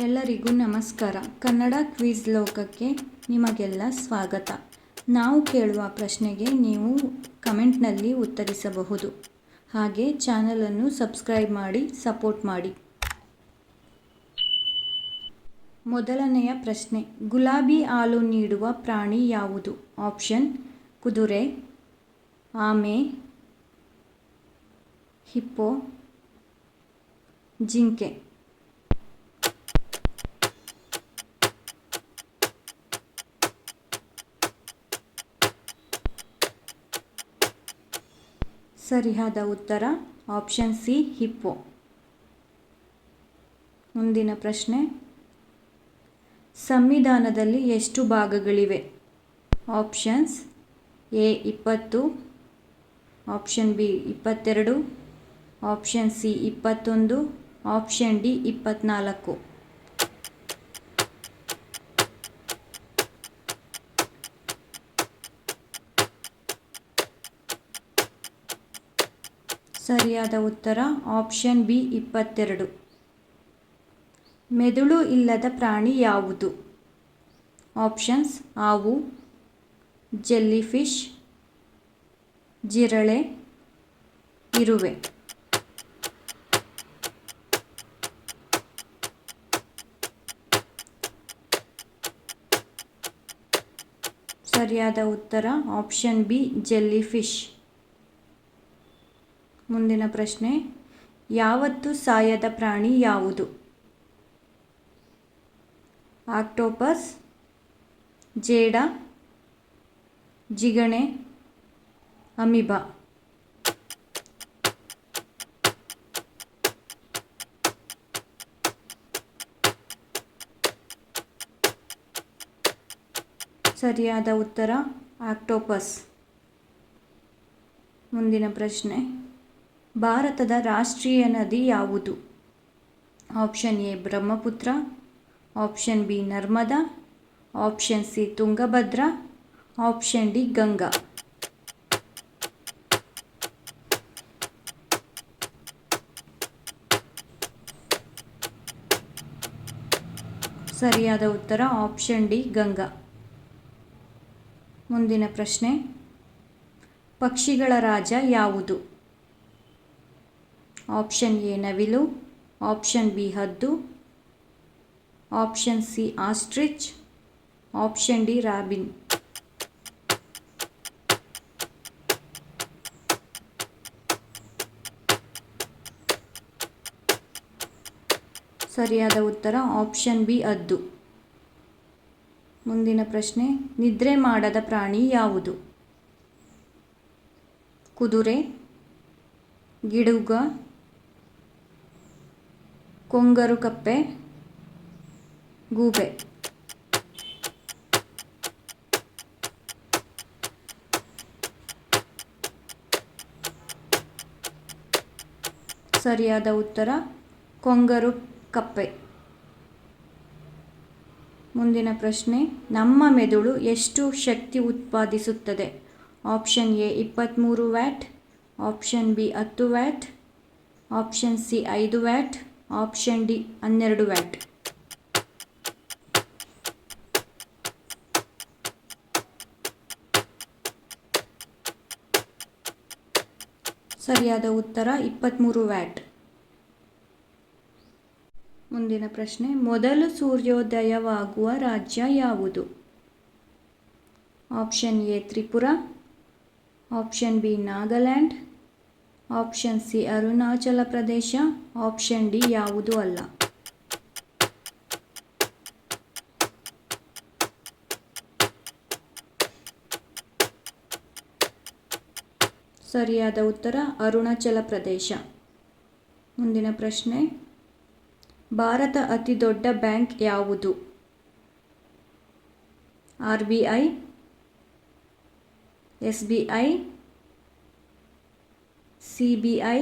ಎಲ್ಲರಿಗೂ ನಮಸ್ಕಾರ. ಕನ್ನಡ ಕ್ವಿಜ್ ಲೋಕಕ್ಕೆ ನಿಮಗೆಲ್ಲ ಸ್ವಾಗತ. ನಾವು ಕೇಳುವ ಪ್ರಶ್ನೆಗೆ ನೀವು ಕಮೆಂಟ್ನಲ್ಲಿ ಉತ್ತರಿಸಬಹುದು. ಹಾಗೆ ಚಾನಲನ್ನು ಸಬ್ಸ್ಕ್ರೈಬ್ ಮಾಡಿ ಸಪೋರ್ಟ್ ಮಾಡಿ. ಮೊದಲನೆಯ ಪ್ರಶ್ನೆ, ಗುಲಾಬಿ ಹಾಲು ನೀಡುವ ಪ್ರಾಣಿ ಯಾವುದು? ಆಪ್ಷನ್: ಕುದುರೆ, ಆಮೆ, ಹಿಪ್ಪೋ, ಜಿಂಕೆ. ಸರಿಯಾದ ಉತ್ತರ ಆಪ್ಷನ್ ಸಿ, ಹಿಪ್ಪೋ. ಮುಂದಿನ ಪ್ರಶ್ನೆ, ಸಂವಿಧಾನದಲ್ಲಿ ಎಷ್ಟು ಭಾಗಗಳಿವೆ? Options: A 20, option B 22, option C 21, option D 24. ಸರಿಯಾದ ಉತ್ತರ ಆಪ್ಷನ್ ಬಿ 22. ಮೆದುಳು ಇಲ್ಲದ ಪ್ರಾಣಿ ಯಾವುದು? ಆಪ್ಷನ್ಸ್: ಹಾವು, ಜೆಲ್ಲಿಫಿಶ್, ಜಿರಳೆ, ಇರುವೆ. ಸರಿಯಾದ ಉತ್ತರ ಆಪ್ಷನ್ ಬಿ, ಜೆಲ್ಲಿಫಿಶ್. ಮುಂದಿನ ಪ್ರಶ್ನೆ, ಯಾವತ್ತೂ ಸಾಯದ ಪ್ರಾಣಿ ಯಾವುದು? ಆಕ್ಟೋಪಸ್, ಜೇಡ, ಜಿಗಣೆ, ಅಮೀಬಾ. ಸರಿಯಾದ ಉತ್ತರ ಆಕ್ಟೋಪಸ್. ಮುಂದಿನ ಪ್ರಶ್ನೆ, ಭಾರತದ ರಾಷ್ಟ್ರೀಯ ನದಿ ಯಾವುದು? Option A Brahmaputra, option B Narmada, option C Tungabhadra, option D Ganga. ಸರಿಯಾದ ಉತ್ತರ ಆಪ್ಷನ್ ಡಿ ಗಂಗಾ. ಮುಂದಿನ ಪ್ರಶ್ನೆ, ಪಕ್ಷಿಗಳ ರಾಜ ಯಾವುದು? ಆಪ್ಷನ್ ಎ ನವಿಲು, ಆಪ್ಷನ್ ಬಿ ಹದ್ದು, option C ostrich, option D robin. ಸರಿಯಾದ ಉತ್ತರ ಆಪ್ಷನ್ ಬಿ ಹದ್ದು. ಮುಂದಿನ ಪ್ರಶ್ನೆ, ನಿದ್ರೆ ಮಾಡದ ಪ್ರಾಣಿ ಯಾವುದು? ಕುದುರೆ, ಗಿಡುಗ, ಕೊಂಗರುಕಪ್ಪೆ, ಗೂಬೆ. ಸರಿಯಾದ ಉತ್ತರ ಕೊಂಗರುಕಪ್ಪೆ. ಮುಂದಿನ ಪ್ರಶ್ನೆ, ನಮ್ಮ ಮೆದುಳು ಎಷ್ಟು ಶಕ್ತಿ ಉತ್ಪಾದಿಸುತ್ತದೆ? Option A 23 watt, option B 10 watt, option C 5 watt, option D 12 watt. ಸರಿಯಾದ ಉತ್ತರ 23 ವ್ಯಾಟ್. ಮುಂದಿನ ಪ್ರಶ್ನೆ, ಮೊದಲು ಸೂರ್ಯೋದಯವಾಗುವ ರಾಜ್ಯ ಯಾವುದು? Option A Tripura, option B Nagaland, option C Arunachal Pradesh, option D ಯಾವುದೂ ಅಲ್ಲ. ಸರಿಯಾದ ಉತ್ತರ ಅರುಣಾಚಲ ಪ್ರದೇಶ. ಮುಂದಿನ ಪ್ರಶ್ನೆ, ಭಾರತ ಅತಿ ದೊಡ್ಡ ಬ್ಯಾಂಕ್ ಯಾವುದು? RBI, SBI, CBI,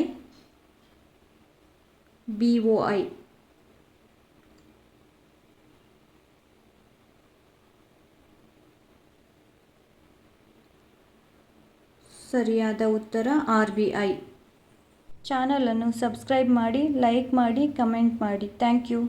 BOI. ಸರಿಯಾದ ಉತ್ತರ RBI. ಚಾನಲನ್ನು ಸಬ್ಸ್ಕ್ರೈಬ್ ಮಾಡಿ, ಲೈಕ್ ಮಾಡಿ, ಕಮೆಂಟ್ ಮಾಡಿ. Thank you.